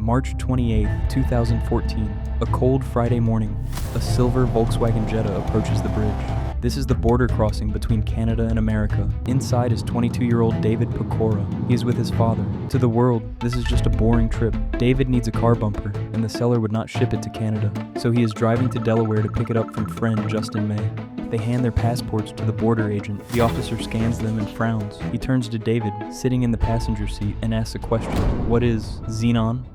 March 28, 2014, a cold Friday morning, a silver Volkswagen Jetta approaches the bridge. This is the border crossing between Canada and America. Inside is 22-year-old David Pokora. He is with his father. To the world, this is just a boring trip. David needs a car bumper, and the seller would not ship it to Canada, so he is driving to Delaware to pick it up from friend Justin May. They hand their passports to the border agent. The officer scans them and frowns. He turns to David, sitting in the passenger seat, and asks a question. What is xenon?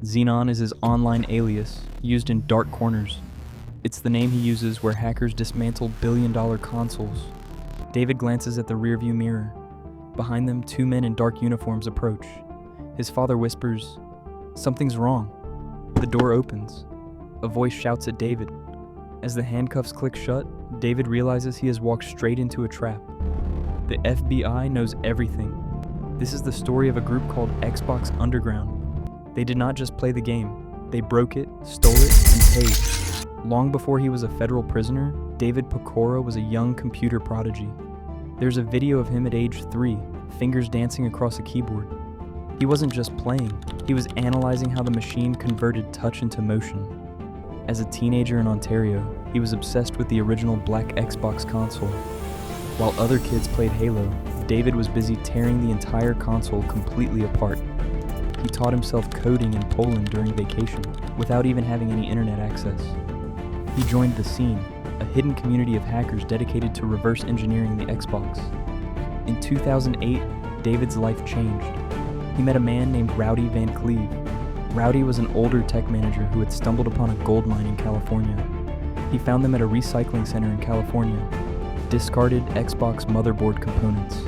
Xenon is his online alias, used in dark corners. It's the name he uses where hackers dismantle billion-dollar consoles. David glances at the rearview mirror. Behind them, two men in dark uniforms approach. His father whispers, "Something's wrong." The door opens. A voice shouts at David. As the handcuffs click shut, David realizes he has walked straight into a trap. The FBI knows everything. This is the story of a group called Xbox Underground. They did not just play the game, they broke it, stole it, and paid. Long before he was a federal prisoner, David Pokora was a young computer prodigy. There's a video of him at age 3, fingers dancing across a keyboard. He wasn't just playing, he was analyzing how the machine converted touch into motion. As a teenager in Ontario, he was obsessed with the original black Xbox console. While other kids played Halo, David was busy tearing the entire console completely apart. He taught himself coding in Poland during vacation, without even having any internet access. He joined The Scene, a hidden community of hackers dedicated to reverse engineering the Xbox. In 2008, David's life changed. He met a man named Rowdy Van Cleve. Rowdy was an older tech manager who had stumbled upon a gold mine in California. He found them at a recycling center in California, discarded Xbox motherboard components.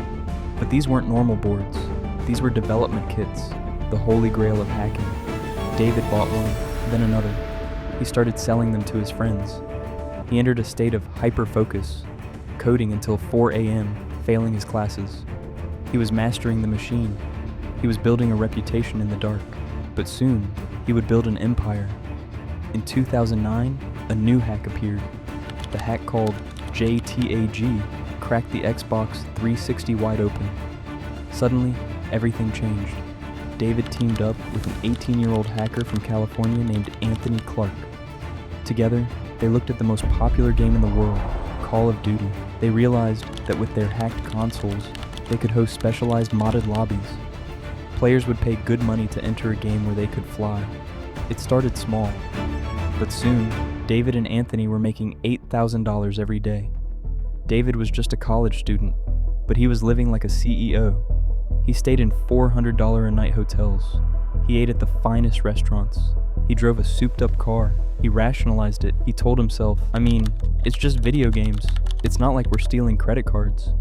But these weren't normal boards. These were development kits. The holy grail of hacking. David bought one, then another. He started selling them to his friends. He entered a state of hyper-focus, coding until 4 a.m., failing his classes. He was mastering the machine. He was building a reputation in the dark. But soon, he would build an empire. In 2009, a new hack appeared. The hack called JTAG cracked the Xbox 360 wide open. Suddenly, everything changed. David teamed up with an 18-year-old hacker from California named Anthony Clark. Together, they looked at the most popular game in the world, Call of Duty. They realized that with their hacked consoles, they could host specialized modded lobbies. Players would pay good money to enter a game where they could fly. It started small, but soon, David and Anthony were making $8,000 every day. David was just a college student, but he was living like a CEO. He stayed in $400 a night hotels. He ate at the finest restaurants. He drove a souped-up car. He rationalized it. He told himself, it's just video games. It's not like we're stealing credit cards.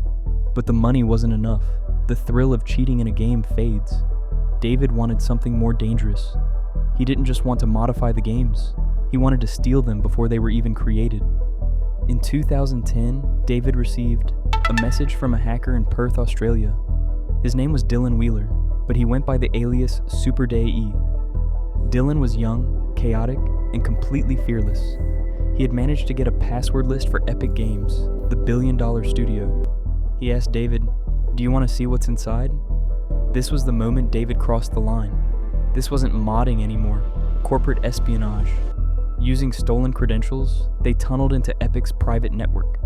But the money wasn't enough. The thrill of cheating in a game fades. David wanted something more dangerous. He didn't just want to modify the games. He wanted to steal them before they were even created. In 2010, David received a message from a hacker in Perth, Australia. His name was Dylan Wheeler, but he went by the alias Super Day E. Dylan was young, chaotic, and completely fearless. He had managed to get a password list for Epic Games, the billion-dollar studio. He asked David, "Do you want to see what's inside?" This was the moment David crossed the line. This wasn't modding anymore, corporate espionage. Using stolen credentials, they tunneled into Epic's private network.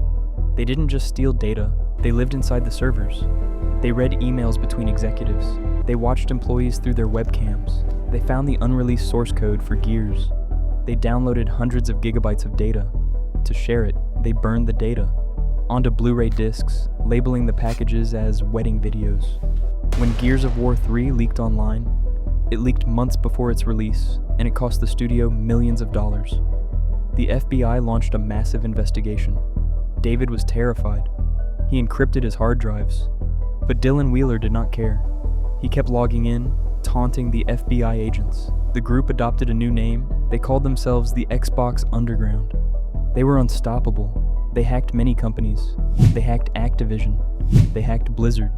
They didn't just steal data, they lived inside the servers. They read emails between executives. They watched employees through their webcams. They found the unreleased source code for Gears. They downloaded hundreds of gigabytes of data. To share it, they burned the data onto Blu-ray discs, labeling the packages as wedding videos. When Gears of War 3 leaked online, it leaked months before its release, and it cost the studio millions of dollars. The FBI launched a massive investigation. David was terrified. He encrypted his hard drives. But Dylan Wheeler did not care. He kept logging in, taunting the FBI agents. The group adopted a new name. They called themselves the Xbox Underground. They were unstoppable. They hacked many companies. They hacked Activision. They hacked Blizzard.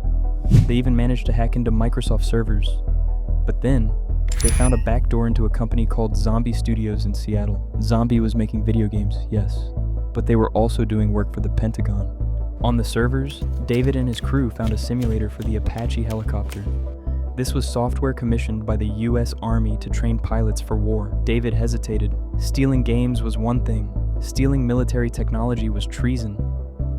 They even managed to hack into Microsoft servers. But then, they found a backdoor into a company called Zombie Studios in Seattle. Zombie was making video games, yes, but they were also doing work for the Pentagon. On the servers, David and his crew found a simulator for the Apache helicopter. This was software commissioned by the US Army to train pilots for war. David hesitated. Stealing games was one thing. Stealing military technology was treason.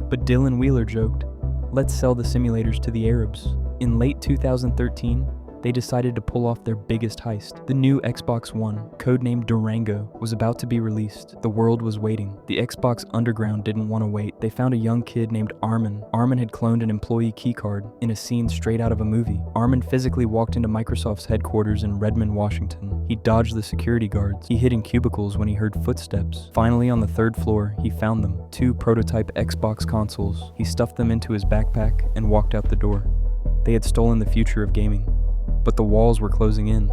But Dylan Wheeler joked, "Let's sell the simulators to the Arabs." In late 2013, they decided to pull off their biggest heist. The new Xbox One, codenamed Durango, was about to be released. The world was waiting. The Xbox Underground didn't want to wait. They found a young kid named Armin. Armin had cloned an employee keycard in a scene straight out of a movie. Armin physically walked into Microsoft's headquarters in Redmond, Washington. He dodged the security guards. He hid in cubicles when he heard footsteps. Finally, on the third floor, he found them. 2 prototype Xbox consoles. He stuffed them into his backpack and walked out the door. They had stolen the future of gaming. But the walls were closing in.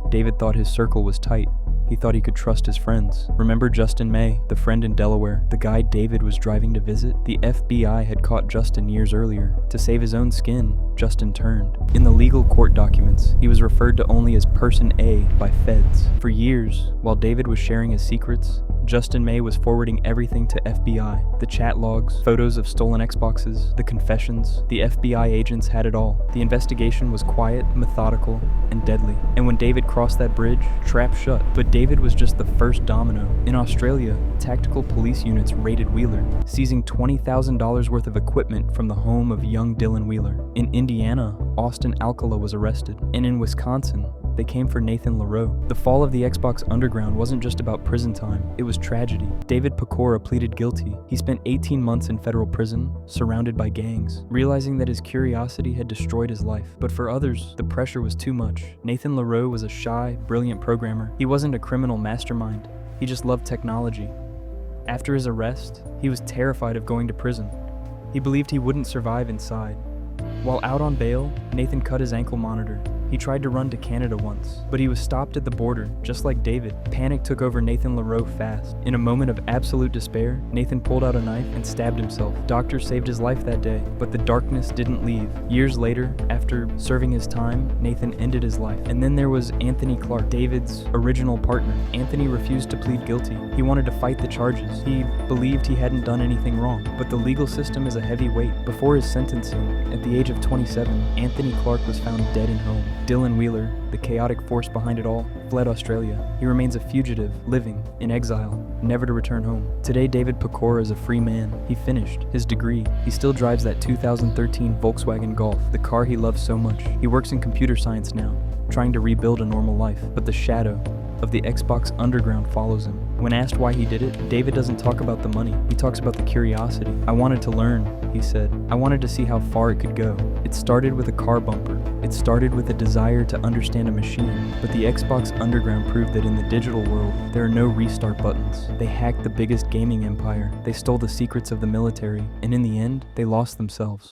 David thought his circle was tight. He thought he could trust his friends. Remember Justin May, the friend in Delaware, the guy David was driving to visit? The FBI had caught Justin years earlier. To save his own skin, Justin turned. In the legal court documents, he was referred to only as Person A by feds. For years, while David was sharing his secrets, Justin May was forwarding everything to FBI. The chat logs, photos of stolen Xboxes, the confessions. The FBI agents had it all. The investigation was quiet, methodical, and deadly. And when David crossed that bridge, trap shut. But David was just the first domino. In Australia, tactical police units raided Wheeler, seizing $20,000 worth of equipment from the home of young Dylan Wheeler. In Indiana, Austin Alcala was arrested. And in Wisconsin, they came for Nathan LaRoe. The fall of the Xbox Underground wasn't just about prison time, it was tragedy. David Pokora pleaded guilty. He spent 18 months in federal prison, surrounded by gangs, realizing that his curiosity had destroyed his life. But for others, the pressure was too much. Nathan LaRoe was a shy, brilliant programmer. He wasn't a criminal mastermind, he just loved technology. After his arrest, he was terrified of going to prison. He believed he wouldn't survive inside. While out on bail, Nathan cut his ankle monitor. He tried to run to Canada once, but he was stopped at the border, just like David. Panic took over Nathan LaRoe fast. In a moment of absolute despair, Nathan pulled out a knife and stabbed himself. Doctors saved his life that day, but the darkness didn't leave. Years later, after serving his time, Nathan ended his life. And then there was Anthony Clark, David's original partner. Anthony refused to plead guilty. He wanted to fight the charges. He believed he hadn't done anything wrong, but the legal system is a heavy weight. Before his sentencing, at the age of 27, Anthony Clark was found dead in home. Dylan Wheeler, the chaotic force behind it all, fled Australia. He remains a fugitive, living in exile, never to return home. Today, David Pokora is a free man. He finished his degree. He still drives that 2013 Volkswagen Golf, the car he loves so much. He works in computer science now, trying to rebuild a normal life, but the shadow of the Xbox Underground follows him. When asked why he did it, David doesn't talk about the money. He talks about the curiosity. "I wanted to learn," he said. "I wanted to see how far it could go. It started with a car bumper. It started with a desire to understand a machine. But the Xbox Underground proved that in the digital world, there are no restart buttons. They hacked the biggest gaming empire. They stole the secrets of the military. And in the end, they lost themselves."